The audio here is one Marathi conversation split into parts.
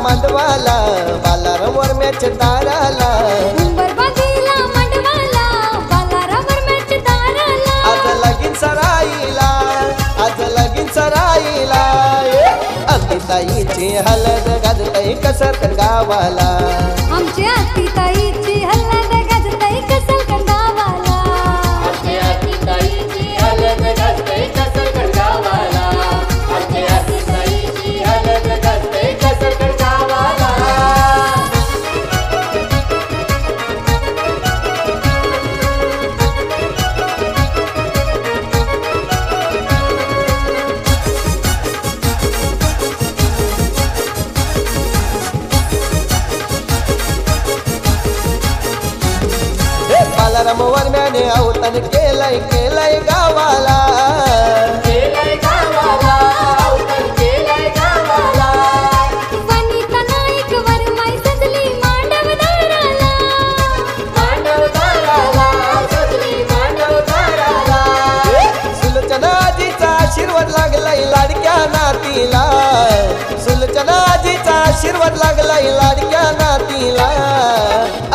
मंडवाला बालाराम वर्म्याच्या दाराला उंबर बांधीला मंडवाला बालाराम वर्म्याच्या दाराला आज लगीन सराईला आज लगीन सराईला अतिताईची हलद गाजतई कसरकन गावाला आमची आतीताईची हलद गाजतई कसरकन गावाला आमची आतीताईची हलद गाजतई कसरकन गावाला आमची आतीताईची हलद गाजतई कसरकन गावाला बालाराम वर्म्याने अवतन केलंय गावाला केलंय गावाला अवतन केलंय गावाला वनिता नाईक वर्माई सजली मांडवदाराला मांडवदाराला सजली मांडवदाराला सुलचनाजीचा आशीर्वाद लागलाय लाडक्या नातीला सुलचनाजीचा आशीर्वाद लागलाय लाडक्या नातीला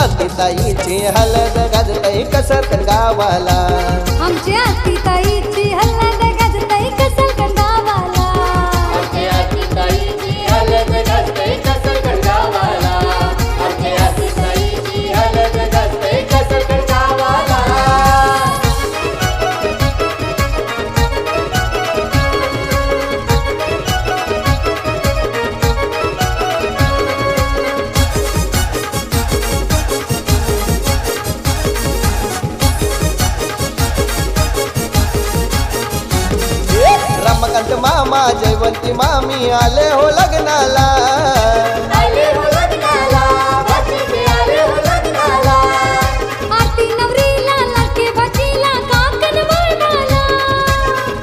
अतिताईची हलद गाजतई कसरकन गावाला आमची आतीताईची हलद गाजतई कसरकन गावाला आमची आतीताईची हलद गाजतई कसरकन गावाला आमची आतीताईची हलद गाजतई कसरकन गावाला रमाकांत मामा जयवंती मामी आले हो लग्नाला आले हो लग्नाला बाचीचे आले हो लग्नाला आरती नवरीला लाडके बाचीला काकण बांधाला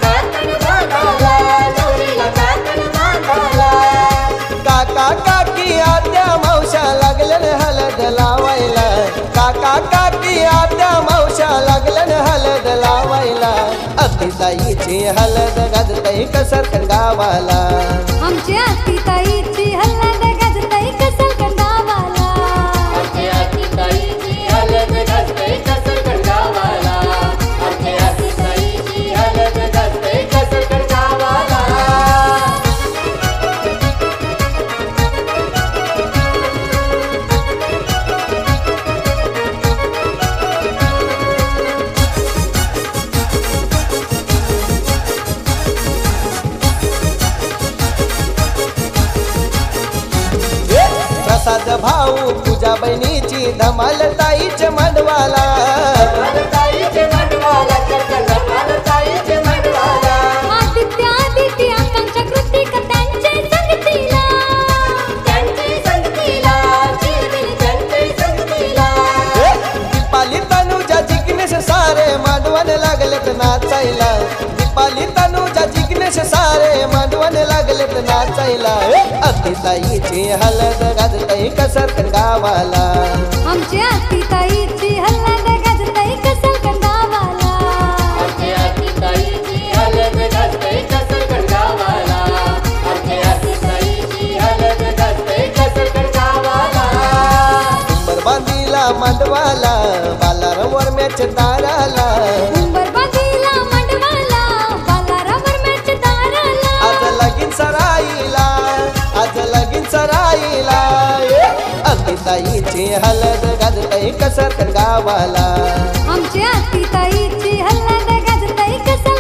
काकण बांधाला नवरीला काकण बांधाला काका काकी आत्या मावशा लागलन हलद लावायला काका काकी आत्या मावशा लागलन हलद लावायला अतिताईची हलद गाजतई कसरकन गावाला आमची आतीताईची हलद गाजतई कसरकन गावाला आमची आतीताईची हलद गाजतई कसरकन गावाला आमची आतीताईची हलद गाजतई कसरकन गावाला प्रसाद भाऊ पूजा बहिणीची धमाल ताईच मंडवाला ताईचे मंडवाला करकन ताईचे मंडवाला आदित्य आदित्य आकांक्षा कृतिक त्यांचे संगतीला त्यांची संगतीला चिरमिल त्यांची संगतीला दीपाली तनुजा जिग्नेश सारे मांडवण लागलेत नाचायला दीपाली तनुजा जिग्नेश सारे मांडवण लागलेत नाचायला अतिताईची हलद गाजतई कसरकन गावाला आमची आतीताईची हलद गाजतई कसरकन गावाला आमची आतीताईची हलद गाजतई कसरकन गावाला आमची आतीताईची हलद गाजतई कसरकन गावाला उंबर बांधीला मांडवाला बालाराम वर्म्याच्या दाराला उंबर बांधीला मंडवाला बालाराम वर्म्याच्या दाराला आज लगीन सराईला आज लगीन सराईला अतिताईची हलद गाजतई कसरकन गावाला आमची आतीताईची हलद गाजतई कसरकन